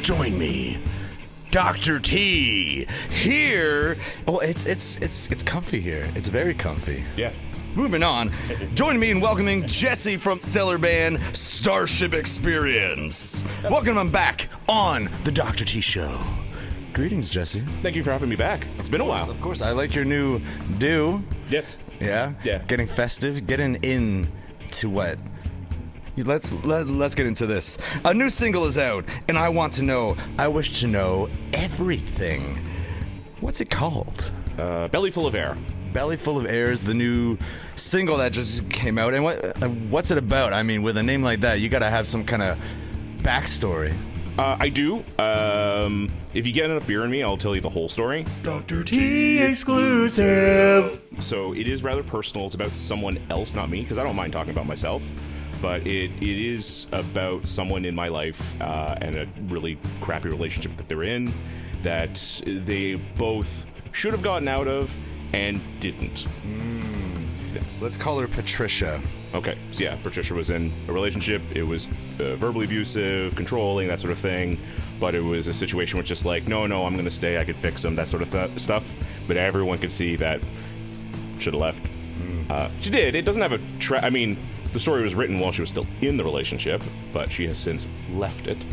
Join me, Dr. T, here. Oh, it's comfy here. It's very comfy. Yeah. Moving on, join me in welcoming Jesse from stellar band Starship Experience. Welcome him back on the Dr. T Show. Greetings, Jesse. Thank you for having me back. It's been a while. Of course, I like your new do. Yes. Yeah? Yeah. Getting festive, getting in to what? Let's get into this. A new single is out, and I wish to know everything. What's it called? Belly Full of Air. Belly Full of Air is the new single that just came out. And what's it about? I mean, with a name like that, you gotta have some kind of backstory. I do. If you get enough beer in me, I'll tell you the whole story. Dr. T exclusive. So it is rather personal. It's about someone else, not me, because I don't mind talking about myself. But it is about someone in my life and a really crappy relationship that they're in that they both should have gotten out of and didn't. Let's call her Patricia. Okay, so yeah, Patricia was in a relationship. It was verbally abusive, controlling, that sort of thing. But it was a situation where it's just like, no, I'm going to stay. I could fix them, that sort of stuff. But everyone could see that should have left. She did. It doesn't have I mean, the story was written while she was still in the relationship, but she has since left it.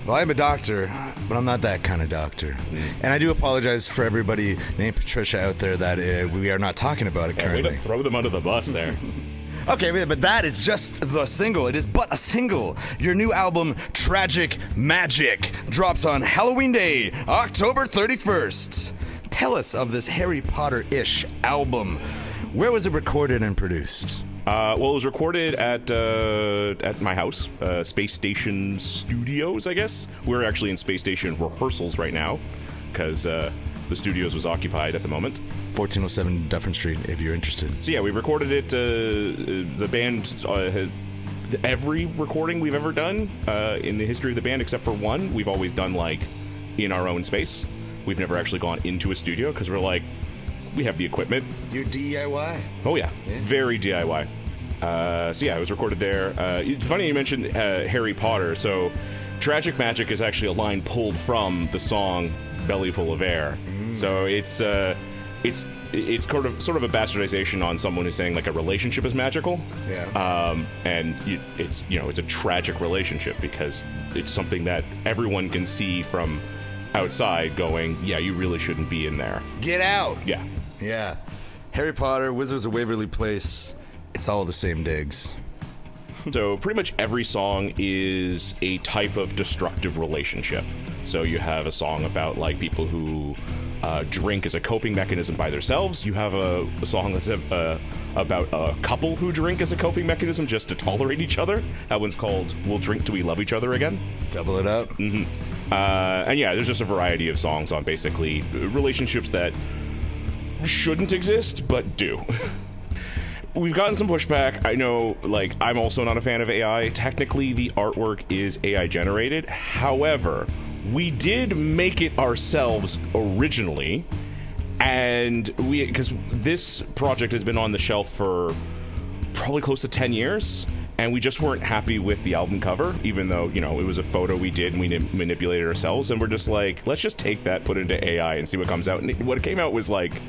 Well, I'm a doctor, but I'm not that kind of doctor. And I do apologize for everybody named Patricia out there that we are not talking about it currently. Way to throw them under the bus there. Okay, but that is just the single. It is but a single. Your new album, Tragic Magic, drops on Halloween Day, October 31st. Tell us of this Harry Potter-ish album. Where was it recorded and produced? Well, it was recorded at my house, Space Station Studios, I guess. We're actually in Space Station rehearsals right now, because the studios was occupied at the moment. 1407 Dufferin Street, if you're interested. So yeah, we recorded it. The band had every recording we've ever done in the history of the band, except for one, we've always done like in our own space. We've never actually gone into a studio because we're like, we have the equipment. You're DIY? Oh yeah, very DIY. So yeah, it was recorded there. It's funny you mentioned Harry Potter. So Tragic Magic is actually a line pulled from the song Belly Full of Air. So it's sort of a bastardization on someone who's saying like a relationship is magical. Yeah. And it's a tragic relationship because it's something that everyone can see from outside going, yeah, you really shouldn't be in there. Get out. Yeah. Yeah. Harry Potter, Wizards of Waverly Place, it's all the same digs. So pretty much every song is a type of destructive relationship. So you have a song about like people who drink as a coping mechanism by themselves. You have a song that's about a couple who drink as a coping mechanism just to tolerate each other. That one's called We'll Drink Till We Love Each Other Again. Double it up. Mm-hmm. And yeah, there's just a variety of songs on basically relationships that shouldn't exist, but do. We've gotten some pushback. I know, like, I'm also not a fan of AI. Technically, the artwork is AI generated. However, we did make it ourselves originally, and because this project has been on the shelf for probably close to 10 years, and we just weren't happy with the album cover, even though, it was a photo we did and we manipulated ourselves, and we're just like, let's just take that, put it into AI, and see what comes out. And what came out was like,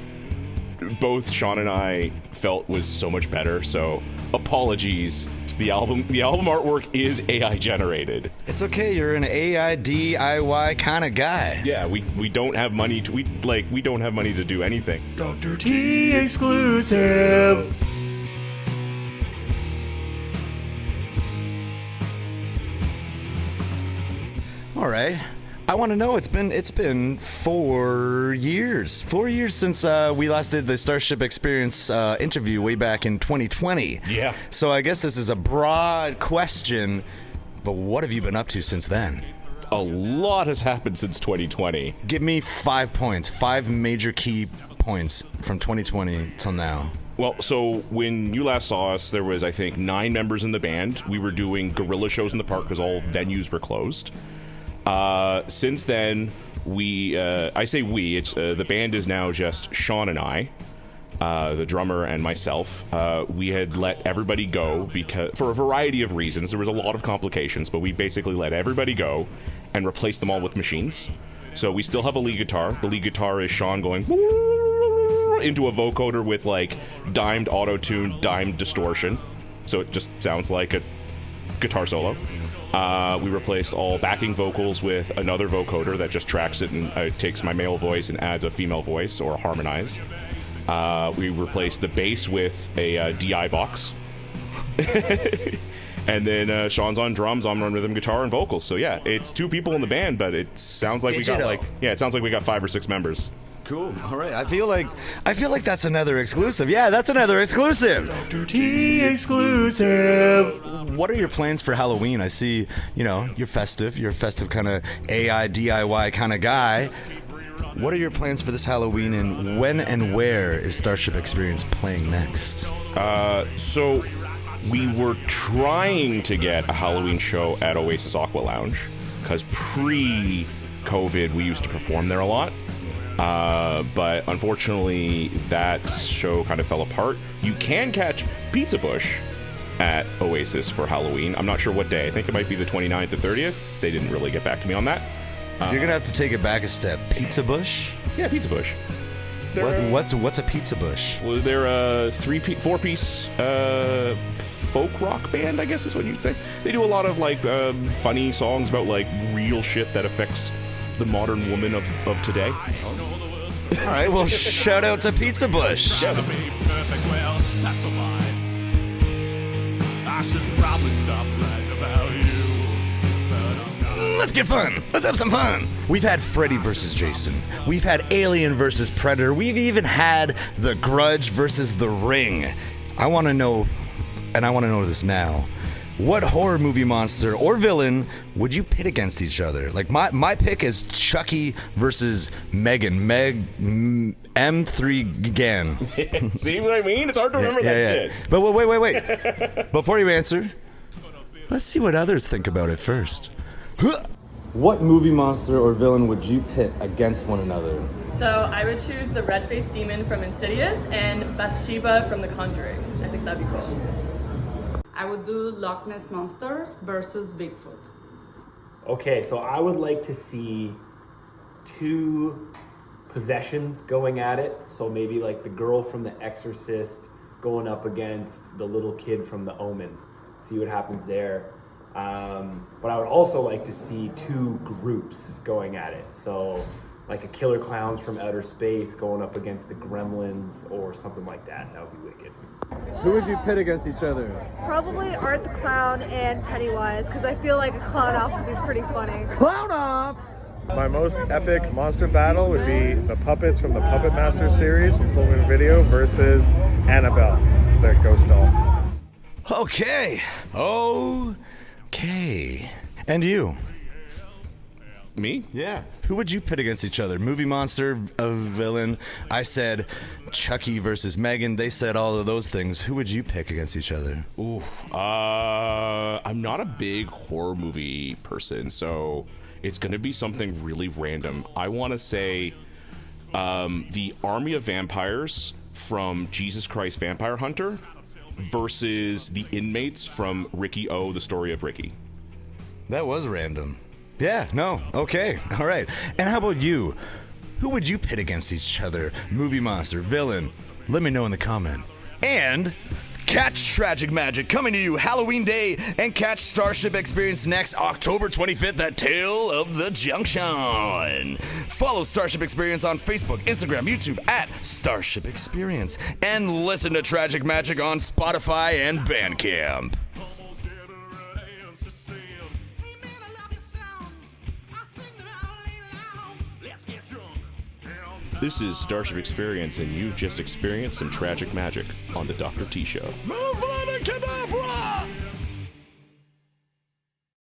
both Sean and I felt was so much better, so apologies. The album artwork is AI generated. It's okay, you're an AI DIY kind of guy. Yeah, we don't have money to we don't have money to do anything. Dr. T exclusive. All right. I want to know, it's been 4 years. 4 years since we last did the Starship Experience interview way back in 2020. Yeah. So I guess this is a broad question, but what have you been up to since then? A lot has happened since 2020. Give me 5 points, 5 major key points from 2020 till now. Well, so when you last saw us, there was, I think, 9 members in the band. We were doing guerrilla shows in the park because all venues were closed. Since then, it's the band is now just Sean and I. the drummer and myself, we had let everybody go because for a variety of reasons. There was a lot of complications, but we basically let everybody go and replaced them all with machines. So we still have a lead guitar. The lead guitar is Sean going into a vocoder with like dimed auto-tune, dimed distortion. So it just sounds like a guitar solo. We replaced all backing vocals with another vocoder that just tracks it and takes my male voice and adds a female voice or a harmonize. We replaced the bass with a DI box. And then Sean's on drums, I'm on rhythm guitar and vocals. So yeah, it's 2 people in the band, but it sounds like it sounds like we got 5 or 6 members. Cool. All right. I feel like that's another exclusive. Yeah, that's another exclusive. Dr. T exclusive. What are your plans for Halloween? I see, you're festive. You're a festive kind of AI DIY kind of guy. What are your plans for this Halloween, and when and where is Starship Experience playing next? So we were trying to get a Halloween show at Oasis Aqua Lounge because pre-COVID we used to perform there a lot. But unfortunately that show kind of fell apart. You can catch Pizza Bush at Oasis for Halloween. I'm not sure what day. I think it might be the 29th or 30th. They didn't really get back to me on that. You're gonna have to take it back a step. Pizza Bush? Yeah, Pizza Bush. What's a Pizza Bush? Well, they're a 4-piece folk rock band, I guess is what you'd say. They do a lot of like funny songs about like real shit that affects the modern woman of today. All right, well, shout out to Pizza Bush. Yeah, That's a lie. I should probably stop writing about you. Let's get fun. Let's have some fun. We've had Freddy versus Jason. We've had Alien versus Predator. We've even had The Grudge versus The Ring. I want to know, and I want to know this now. What horror movie monster or villain would you pit against each other? Like my pick is Chucky versus Megan. M3 Gan. See what I mean? It's hard to remember that shit. But wait. Before you answer, let's see what others think about it first. What movie monster or villain would you pit against one another? So I would choose the red-faced demon from Insidious and Bathsheba from The Conjuring. I think that'd be cool. I would do Loch Ness Monsters versus Bigfoot. Okay, so I would like to see 2 possessions going at it. So maybe like the girl from The Exorcist going up against the little kid from The Omen. See what happens there. But I would also like to see 2 groups going at it. So like a Killer Clowns from Outer Space going up against the Gremlins or something like that. That would be wicked. Who would you pit against each other? Probably Art the Clown and Pennywise, because I feel like a clown off would be pretty funny. Clown off! My most epic monster battle would be the puppets from the Puppet Master series from Full Moon Video versus Annabelle, the ghost doll. Okay. And you? Me? Yeah. Who would you pit against each other? Movie monster, a villain. I said Chucky versus Megan. They said all of those things. Who would you pick against each other? Ooh. I'm not a big horror movie person, so it's going to be something really random. I want to say the Army of Vampires from Jesus Christ Vampire Hunter versus the inmates from Ricky O, The Story of Ricky. That was random. Yeah, no, okay, all right. And how about you? Who would you pit against each other? Movie monster, villain? Let me know in the comment. And catch Tragic Magic coming to you Halloween Day, and catch Starship Experience next October 25th at Tale of the Junction. Follow Starship Experience on Facebook, Instagram, YouTube at Starship Experience, and listen to Tragic Magic on Spotify and Bandcamp. This is Starship Experience, and you've just experienced some tragic magic on the Dr. T Show. Move on and get off